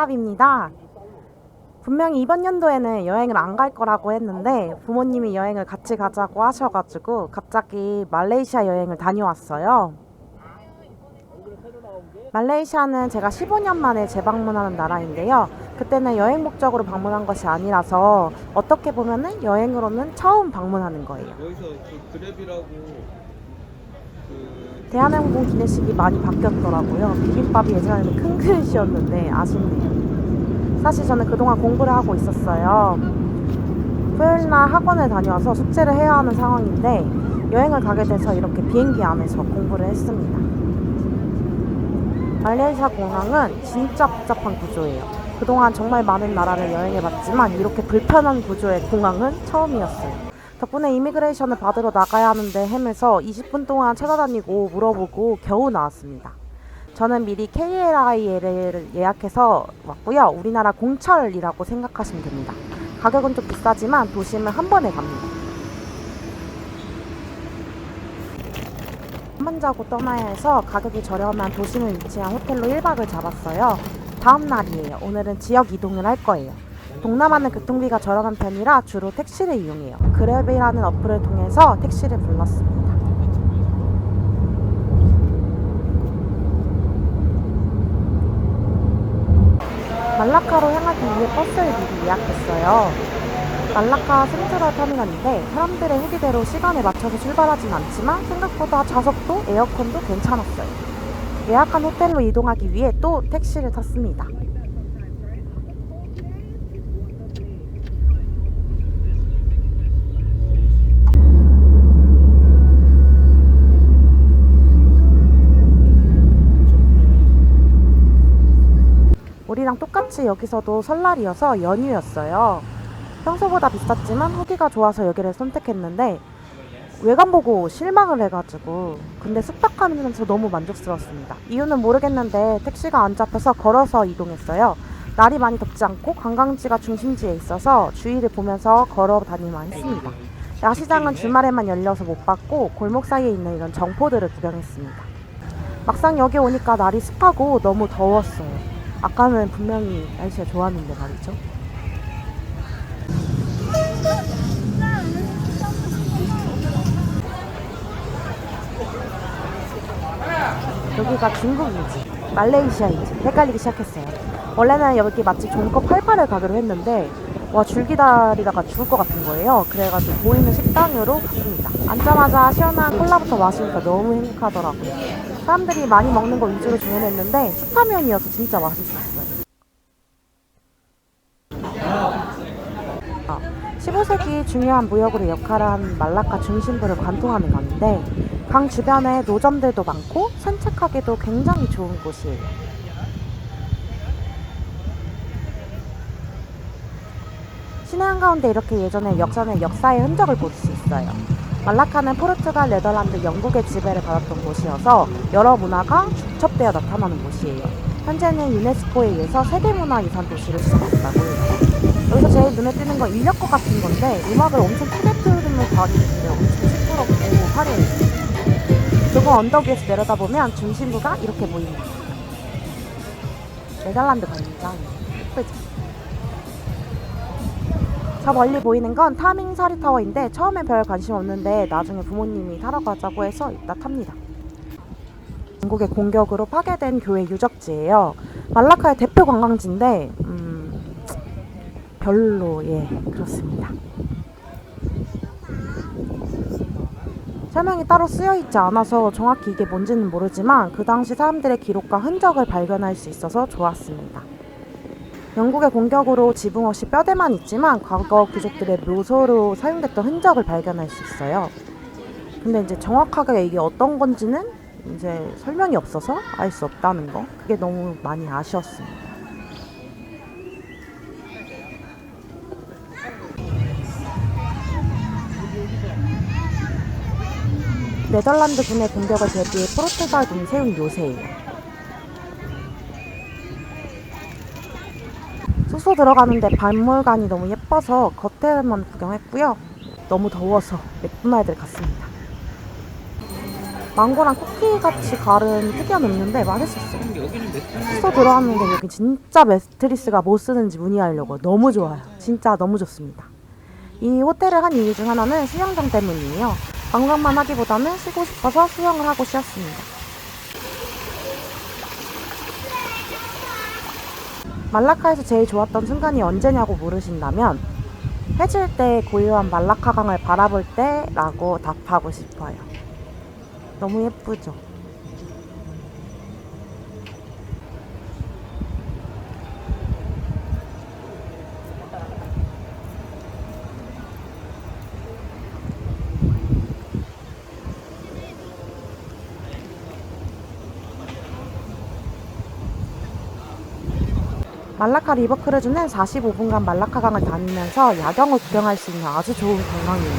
입니다. 분명히 이번 연도에는 여행을 안 갈 거라고 했는데 부모님이 여행을 같이 가자고 하셔가지고 갑자기 말레이시아 여행을 다녀왔어요. 말레이시아는 제가 15년 만에 재방문하는 나라인데요. 그때는 여행 목적으로 방문한 것이 아니라서 어떻게 보면은 여행으로는 처음 방문하는 거예요. 여기서 그 그랩이라고 대한항공 기내식이 많이 바뀌었더라고요. 비빔밥이 예전에는 큰 그릇이었는데 아쉽네요. 사실 저는 그동안 공부를 하고 있었어요. 토요일날 학원을 다녀와서 숙제를 해야 하는 상황인데 여행을 가게 돼서 이렇게 비행기 안에서 공부를 했습니다. 말레이시아 공항은 진짜 복잡한 구조예요. 그동안 정말 많은 나라를 여행해봤지만 이렇게 불편한 구조의 공항은 처음이었어요. 덕분에 이미그레이션을 받으러 나가야 하는데 헤매서 20분 동안 찾아다니고 물어보고 겨우 나왔습니다. 저는 미리 KLIL을 예약해서 왔고요. 우리나라 공철이라고 생각하시면 됩니다. 가격은 좀 비싸지만 도심을 한 번에 갑니다. 한 번 자고 떠나야 해서 가격이 저렴한 도심에 위치한 호텔로 1박을 잡았어요. 다음 날이에요. 오늘은 지역 이동을 할 거예요. 동남아는 교통비가 저렴한 편이라 주로 택시를 이용해요. 그랩이라는 어플을 통해서 택시를 불렀습니다. 말라카로 향하기 위해 버스를 미리 예약했어요. 말라카 센트럴 터미널인데 사람들의 후기대로 시간에 맞춰서 출발하진 않지만 생각보다 좌석도 에어컨도 괜찮았어요. 예약한 호텔로 이동하기 위해 또 택시를 탔습니다. 우리랑 똑같이 여기서도 설날이어서 연휴였어요. 평소보다 비쌌지만 후기가 좋아서 여기를 선택했는데 외관 보고 실망을 해가지고 근데 숙박하면서 너무 만족스러웠습니다. 이유는 모르겠는데 택시가 안 잡혀서 걸어서 이동했어요. 날이 많이 덥지 않고 관광지가 중심지에 있어서 주위를 보면서 걸어 다니만 했습니다. 야시장은 주말에만 열려서 못 봤고 골목 사이에 있는 이런 정포들을 구경했습니다. 막상 여기 오니까 날이 습하고 너무 더웠어요. 아까는 분명히 날씨가 좋았는데 말이죠. 여기가 중국인지 말레이시아인지 헷갈리기 시작했어요. 원래는 여기 맛집 종거 88을 가기로 했는데 와 줄 기다리다가 죽을 것 같은 거예요. 그래가지고 보이는 식당으로 갔습니다. 앉자마자 시원한 콜라부터 마시니까 너무 행복하더라고요. 사람들이 많이 먹는 거 위주로 주문했는데 수타면이어서 진짜 맛있었어요. 15세기 중요한 무역으로 역할을 한 말라카 중심부를 관통하는 강인데 강 주변에 노점들도 많고 산책하기도 굉장히 좋은 곳이에요. 시내 한가운데 이렇게 예전의 역사의 흔적을 볼 수 있어요. 말라카는 포르투갈, 네덜란드, 영국의 지배를 받았던 곳이어서 여러 문화가 중첩되어 나타나는 곳이에요. 현재는 유네스코에 의해서 세계문화유산 도시로 지정됐다고 해요. 여기서 제일 눈에 띄는 건 인력거 같은 건데 음악을 엄청 크게 틀으면 다니는데 엄청 시끄럽고 화려해요. 조금 언덕 위에서 내려다보면 중심부가 이렇게 보입니다. 네덜란드 광장 예쁘죠? 저 멀리 보이는 건 타밍 사리타워인데 처음엔 별 관심 없는데 나중에 부모님이 타러 가자고 해서 이따 탑니다. 중국의 공격으로 파괴된 교회 유적지예요. 말라카의 대표 관광지인데 별로 그렇습니다. 설명이 따로 쓰여있지 않아서 정확히 이게 뭔지는 모르지만 그 당시 사람들의 기록과 흔적을 발견할 수 있어서 좋았습니다. 영국의 공격으로 지붕 없이 뼈대만 있지만 과거 귀족들의 묘소로 사용됐던 흔적을 발견할 수 있어요. 근데 이제 정확하게 이게 어떤 건지는 이제 설명이 없어서 알 수 없다는 거, 그게 너무 많이 아쉬웠습니다. 네덜란드군의 공격을 대비해 포르투갈군이 세운 요새예요. 숙소 들어가는데 박물관이 너무 예뻐서 겉에만 구경했고요. 너무 더워서 맥도날드를 갔습니다. 망고랑 쿠키같이 가른 특이한 음료인데 맛있었어요. 숙소 들어왔는데 여기 진짜 매트리스가 뭐 쓰는지 문의하려고 너무 좋아요. 진짜 너무 좋습니다. 이 호텔을 한 이유 중 하나는 수영장 때문이에요. 관광만 하기보다는 쉬고 싶어서 수영을 하고 쉬었습니다. 말라카에서 제일 좋았던 순간이 언제냐고 물으신다면 해질 때 고요한 말라카 강을 바라볼 때라고 답하고 싶어요. 너무 예쁘죠? 말라카 리버 크루즈는 45분간 말라카 강을 다니면서 야경을 구경할 수 있는 아주 좋은 관광이에요.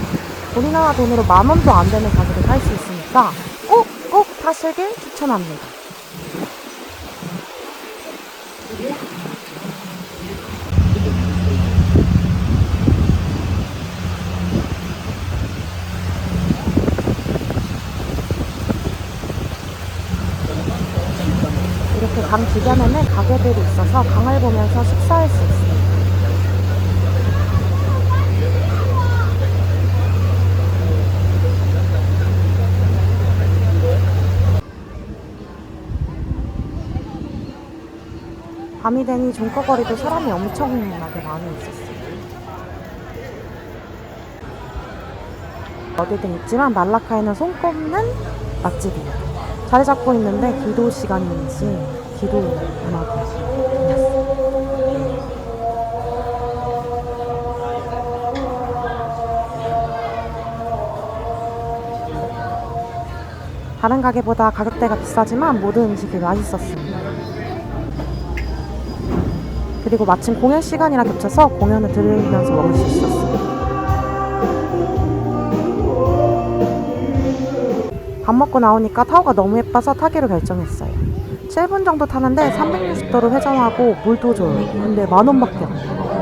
우리나라 돈으로 10,000원도 안 되는 가격에 살 수 있으니까 꼭 타시길 추천합니다. 이렇게 강 주변에는 가게들이 있어서 강을 보면서 식사할 수 있습니다. 밤이 되니 종거거리도 사람이 엄청나게 많이 있었어요. 어디든 있지만 말라카에는 손꼽는 맛집이에요. 자리 잡고 있는데 기도 시간인지 기도 음악이 들렸어요. 다른 가게보다 가격대가 비싸지만 모든 음식이 맛있었습니다. 그리고 마침 공연 시간이랑 겹쳐서 공연을 들으면서 먹을 수 있었어요. 밥 먹고 나오니까 타워가 너무 예뻐서 타기로 결정했어요. 7분 정도 타는데 360도로 회전하고 물도 줘요. 근데 10,000원밖에 안 돼요.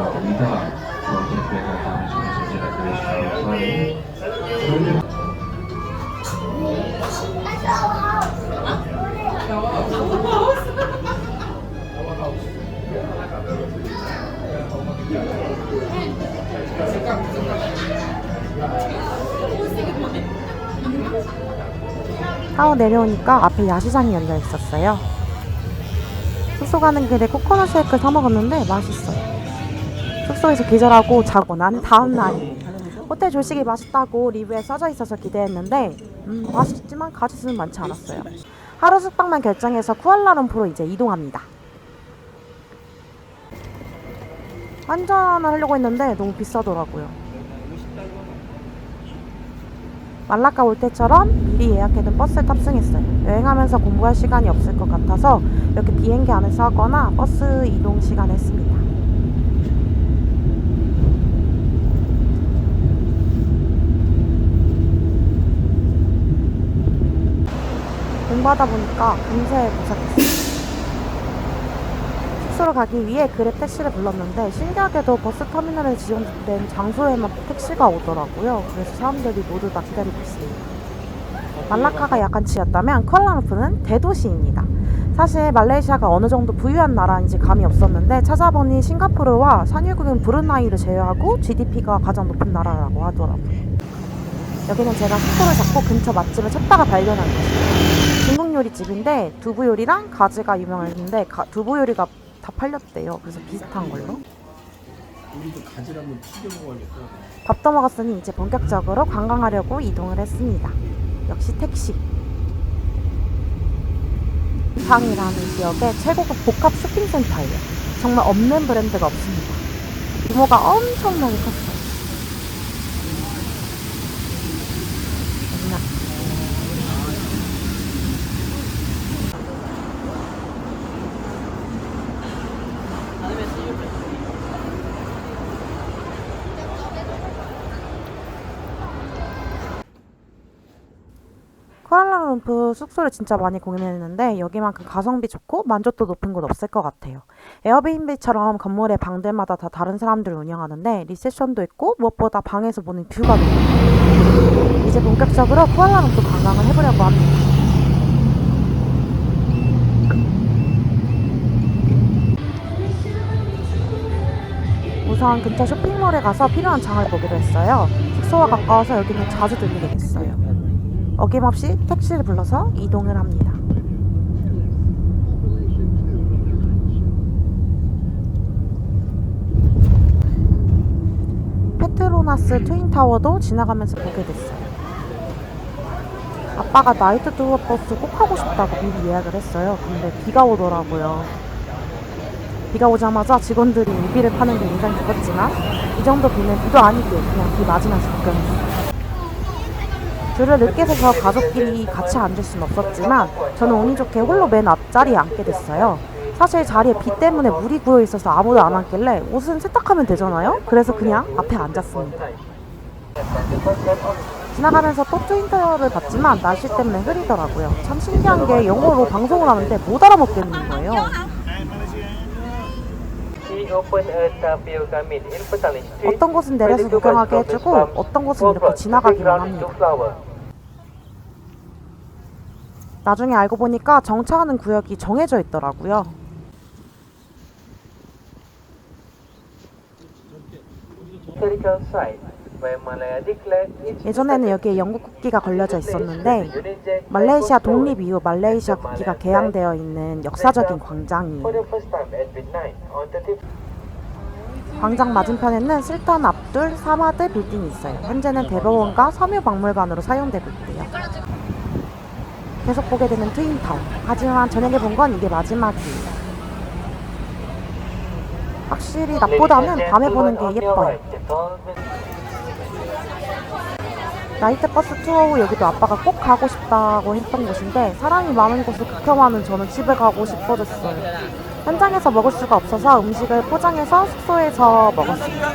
타워 내려오니까 앞에 야시장이 열려 있었어요. 숙소 가는 길에 코코넛 쉐이크 사 먹었는데 맛있어요. 숙소에서 기절하고 자고 난 다음 날입니다. 호텔 조식이 맛있다고 리뷰에 써져 있어서 기대했는데 맛있지만 가짓수는 많지 않았어요. 하루 숙박만 결정해서 쿠알라룸푸르로 이제 이동합니다. 환전을 하려고 했는데 너무 비싸더라고요. 말라카 올 때처럼 미리 예약해둔 버스를 탑승했어요. 여행하면서 공부할 시간이 없을 것 같아서 이렇게 비행기 안에서 하거나 버스 이동 시간에 했습니다. 공부하다 보니까 금세 도착했어요. 숙소로 가기 위해 그랩 택시를 불렀는데 신기하게도 버스 터미널에 지정된 장소에만 택시가 오더라고요. 그래서 사람들이 모두 다 기다리고 있습니다. 말라카가 약간치였다면 쿠알라룸푸르는 대도시입니다. 사실 말레이시아가 어느 정도 부유한 나라인지 감이 없었는데 찾아보니 싱가포르와 산유국인 브루나이를 제외하고 GDP가 가장 높은 나라라고 하더라고요. 여기는 제가 숙소를 잡고 근처 맛집을 찾다가 발견한 곳이에요. 중국 요리집인데 두부 요리랑 가지가 유명했는데 두부 요리가 다 팔렸대요. 그래서 비슷한 걸로. 우리도 가지를 한번 튀겨 먹어야겠다. 밥도 먹었으니 이제 본격적으로 관광하려고 이동을 했습니다. 역시 택시. 상이라는 지역의 최고급 복합 쇼핑센터예요. 정말 없는 브랜드가 없습니다. 규모가 엄청나게 컸어요. 쿠알라룸푸르 숙소를 진짜 많이 고민했는데 여기만큼 가성비 좋고 만족도 높은 곳 없을 것 같아요. 에어비앤비처럼 건물의 방들마다 다 다른 사람들을 운영하는데 리셉션도 있고 무엇보다 방에서 보는 뷰가 너무 좋아요. 이제 본격적으로 쿠알라룸푸르 관광을 해보려고 합니다. 우선 근처 쇼핑몰에 가서 필요한 장을 보기로 했어요. 숙소와 가까워서 여기는 자주 들리게 됐어요. 어김없이 택시를 불러서 이동을 합니다. 페트로나스 트윈타워도 지나가면서 보게 됐어요. 아빠가 나이트 투어 버스 꼭 하고 싶다고 미리 예약을 했어요. 근데 비가 오더라고요. 비가 오자마자 직원들이 우비를 파는 게 인상 깊었지만 이 정도 비는 비도 아니고 그냥 비 맞으면서 구경했어요. 줄을 늦게 서서 가족끼리 같이 앉을 순 없었지만 저는 운이 좋게 홀로 맨 앞자리에 앉게 됐어요. 사실 자리에 비 때문에 물이 고여 있어서 아무도 안 앉길래 옷은 세탁하면 되잖아요? 그래서 그냥 앞에 앉았습니다. 지나가면서 또 트윈타워를 봤지만 날씨 때문에 흐리더라고요. 참 신기한 게 영어로 방송을 하는데 못 알아먹겠는 거예요. 어떤 곳은 내려서 구경하게 해주고 어떤 곳은 이렇게 지나가기만 합니다. 나중에 알고 보니까 정차하는 구역이 정해져 있더라고요. 예전에는 여기에 영국 국기가 걸려져 있었는데 말레이시아 독립 이후 말레이시아 국기가 개양되어 있는 역사적인 광장이에요. 광장 맞은편에는 술탄 압둘 사마드 빌딩이 있어요. 현재는 대법원과 섬유박물관으로 사용되고 있대요. 계속 보게 되는 트윈타워. 하지만 저녁에 본 건 이게 마지막이에요. 확실히 낮보다는 밤에 보는 게 예뻐요. 나이트 버스 투어 후 여기도 아빠가 꼭 가고 싶다고 했던 곳인데 사람이 많은 곳을 극혐하는 저는 집에 가고 싶어졌어요. 현장에서 먹을 수가 없어서 음식을 포장해서 숙소에서 먹었습니다.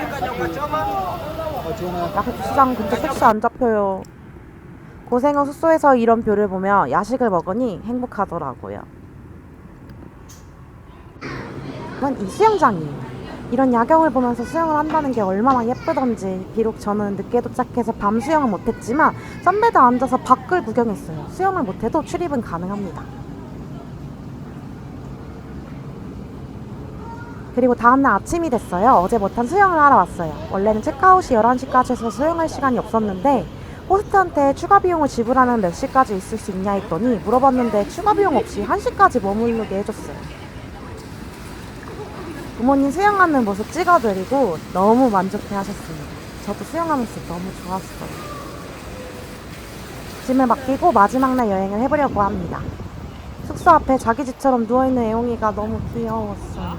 야식 주차장 근처 택시 안 잡혀요. 고생 후 숙소에서 이런 뷰를 보며 야식을 먹으니 행복하더라고요. 이건 이 수영장이에요. 이런 야경을 보면서 수영을 한다는 게 얼마나 예쁘던지. 비록 저는 늦게 도착해서 밤 수영은 못했지만 선베드 앉아서 밖을 구경했어요. 수영을 못해도 출입은 가능합니다. 그리고 다음날 아침이 됐어요. 어제 못한 수영을 하러 왔어요. 원래는 체크아웃이 11시까지 해서 수영할 시간이 없었는데 호스트한테 추가 비용을 지불하면 몇 시까지 있을 수 있냐 했더니 물어봤는데 추가 비용 없이 1시까지 머무르게 해줬어요. 부모님 수영하는 모습 찍어드리고 너무 만족해 하셨습니다. 저도 수영하면서 너무 좋았어요. 짐을 맡기고 마지막 날 여행을 해보려고 합니다. 숙소 앞에 자기 집처럼 누워있는 애용이가 너무 귀여웠어요.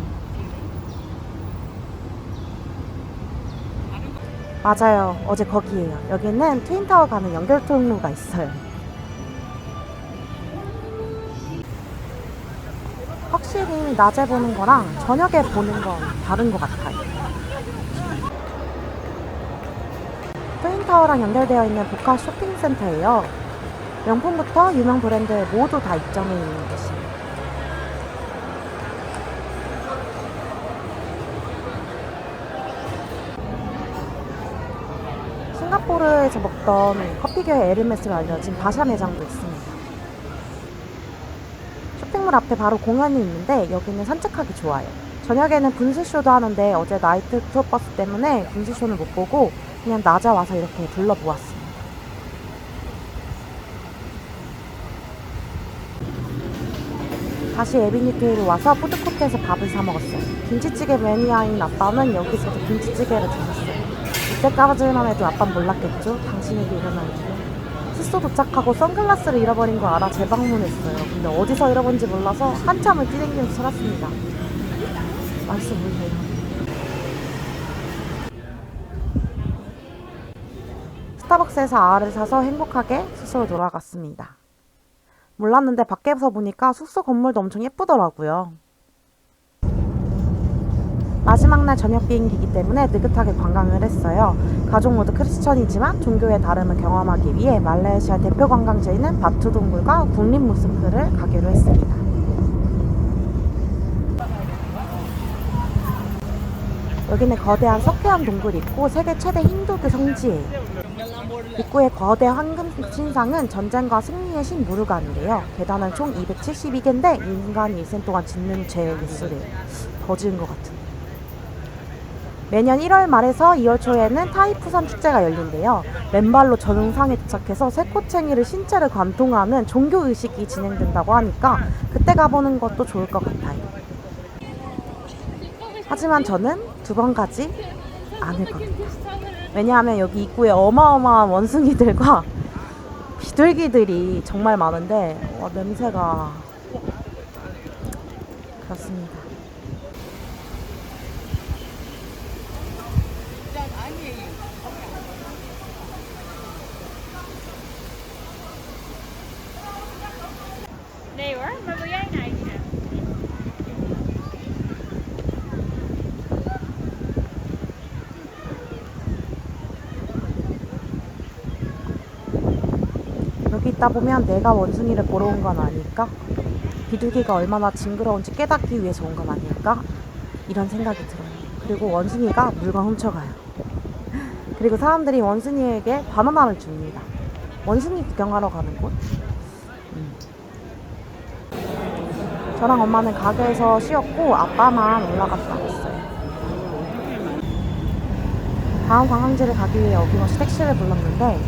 맞아요. 어제 거기에요. 여기는 트윈타워 가는 연결 통로가 있어요. 확실히 낮에 보는 거랑 저녁에 보는 건 다른 것 같아요. 트윈타워랑 연결되어 있는 복합 쇼핑센터예요. 명품부터 유명 브랜드 모두 다 입점해 있는 곳이에요. 싱가포르에서 먹던 커피계의 에르메스로 알려진 바샤 매장도 있습니다. 쇼핑몰 앞에 바로 공원이 있는데 여기는 산책하기 좋아요. 저녁에는 분수쇼도 하는데 어제 나이트 투어 버스 때문에 분수쇼는 못 보고 그냥 낮에 와서 이렇게 둘러보았습니다. 다시 에비뉴테이로 와서 푸드코트에서 밥을 사 먹었어요. 김치찌개 매니아인 아빠는 여기서도 김치찌개를 드셨어요. 이때까지만 해도 아빠는 몰랐겠죠? 당신에게 일어날 일을. 숙소 도착하고 선글라스를 잃어버린 거 알아 재방문했어요. 근데 어디서 잃어본지 몰라서 한참을 뛰댕기면서 찾았습니다. 맛있어 보이네요. 스타벅스에서 아를 사서 행복하게 숙소로 돌아갔습니다. 몰랐는데 밖에서 보니까 숙소 건물도 엄청 예쁘더라고요. 마지막 날 저녁 비행기이기 때문에 느긋하게 관광을 했어요. 가족 모두 크리스천이지만 종교의 다름을 경험하기 위해 말레이시아 대표 관광지인 바투 동굴과 국립 모스크를 가기로 했습니다. 여기는 거대한 석회암 동굴이 있고 세계 최대 힌두교 성지예요. 입구의 거대 황금 신상은 전쟁과 승리의 신 무르간이래요. 계단은 총 272개인데 인간이 일생 동안 짓는 죄의 일수래요. 더 지은 것 같은데. 매년 1월 말에서 2월 초에는 타이푸산 축제가 열린대요. 맨발로 정상에 도착해서 새꼬챙이를 신체를 관통하는 종교의식이 진행된다고 하니까 그때 가보는 것도 좋을 것 같아요. 하지만 저는 2번 가지 않을 겁니다. 왜냐하면 여기 입구에 어마어마한 원숭이들과 비둘기들이 정말 많은데 냄새가 그렇습니다. Nhiều quá, mấy cái giấy này nè. 여기 있다 보면 내가 원숭이를 보러 온 건 아닐까? 비둘기가 얼마나 징그러운지 깨닫기 위해서 온 건 아닐까? 이런 생각이 들어요. 그리고 원숭이가 물건 훔쳐가요. 그리고 사람들이 원숭이에게 바나나를 줍니다. 원숭이 구경하러 가는 곳? 저랑 엄마는 가게에서 쉬었고 아빠만 올라갔다 왔어요. 다음 관광지를 가기 위해 어김없이 택시를 불렀는데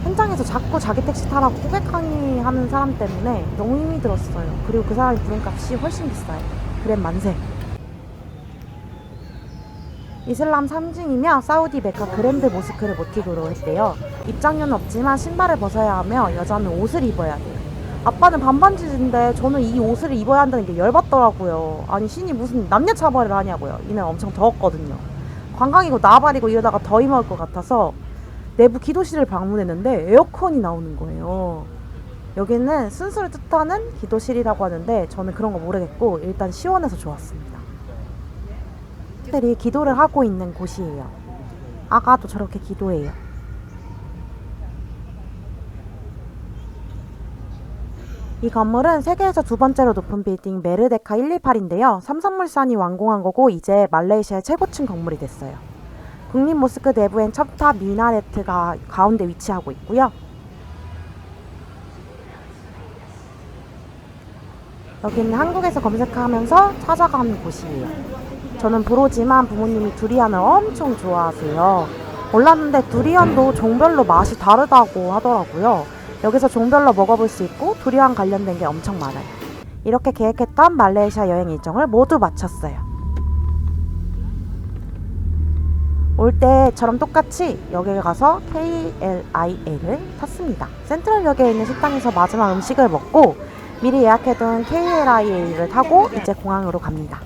현장에서 자꾸 자기 택시 타라고 고객 항의하는 사람 때문에 너무 힘이 들었어요. 그리고 그 사람이 부른 값이 훨씬 비싸요. 그램 만세. 이슬람 상징이며 사우디 메카 그랜드 모스크를 모티브로 했대요. 입장료는 없지만 신발을 벗어야 하며 여자는 옷을 입어야 돼요. 아빠는 반반지인데 저는 이 옷을 입어야 한다는 게 열받더라고요. 아니 신이 무슨 남녀 차별을 하냐고요. 이날 엄청 더웠거든요. 관광이고 나발이고 이러다가 더위 먹을 것 같아서 내부 기도실을 방문했는데 에어컨이 나오는 거예요. 여기는 순수를 뜻하는 기도실이라고 하는데 저는 그런 거 모르겠고 일단 시원해서 좋았습니다. 들이 기도를 하고 있는 곳이에요. 아가도 저렇게 기도해요. 이 건물은 세계에서 2번째로 높은 빌딩 메르데카 128인데요. 삼성물산이 완공한 거고 이제 말레이시아의 최고층 건물이 됐어요. 국립 모스크 내부엔 첩탑 미나레트가 가운데 위치하고 있고요. 여기는 한국에서 검색하면서 찾아가는 곳이에요. 저는 불호지만 부모님이 두리안을 엄청 좋아하세요. 몰랐는데 두리안도 종별로 맛이 다르다고 하더라고요. 여기서 종별로 먹어볼 수 있고 두리안 관련된 게 엄청 많아요. 이렇게 계획했던 말레이시아 여행 일정을 모두 마쳤어요. 올 때처럼 똑같이 여기에 가서 KLIA를 탔습니다. 센트럴역에 있는 식당에서 마지막 음식을 먹고 미리 예약해둔 KLIA를 타고 이제 공항으로 갑니다.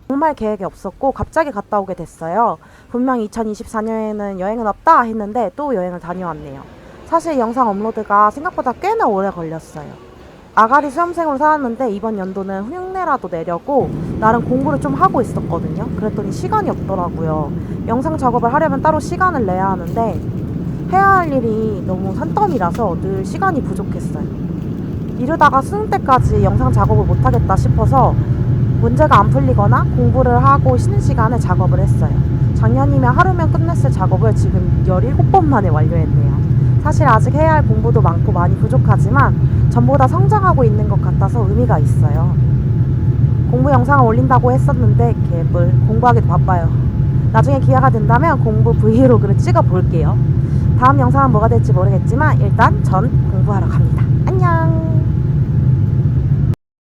정말 계획이 없었고 갑자기 갔다 오게 됐어요. 분명 2024년에는 여행은 없다 했는데 또 여행을 다녀왔네요. 사실 영상 업로드가 생각보다 꽤나 오래 걸렸어요. 아가리 수험생으로 살았는데 이번 연도는 흉내라도 내려고 나름 공부를 좀 하고 있었거든요. 그랬더니 시간이 없더라고요. 영상 작업을 하려면 따로 시간을 내야 하는데 해야 할 일이 너무 산더미라서 늘 시간이 부족했어요. 이러다가 수능 때까지 영상 작업을 못하겠다 싶어서 문제가 안 풀리거나 공부를 하고 쉬는 시간에 작업을 했어요. 작년이면 하루면 끝냈을 작업을 지금 17번 만에 완료했네요. 사실 아직 해야 할 공부도 많고 많이 부족하지만 전보다 성장하고 있는 것 같아서 의미가 있어요. 공부 영상을 올린다고 했었는데 개뿔 공부하기도 바빠요. 나중에 기회가 된다면 공부 브이로그를 찍어 볼게요. 다음 영상은 뭐가 될지 모르겠지만 일단 전 공부하러 갑니다.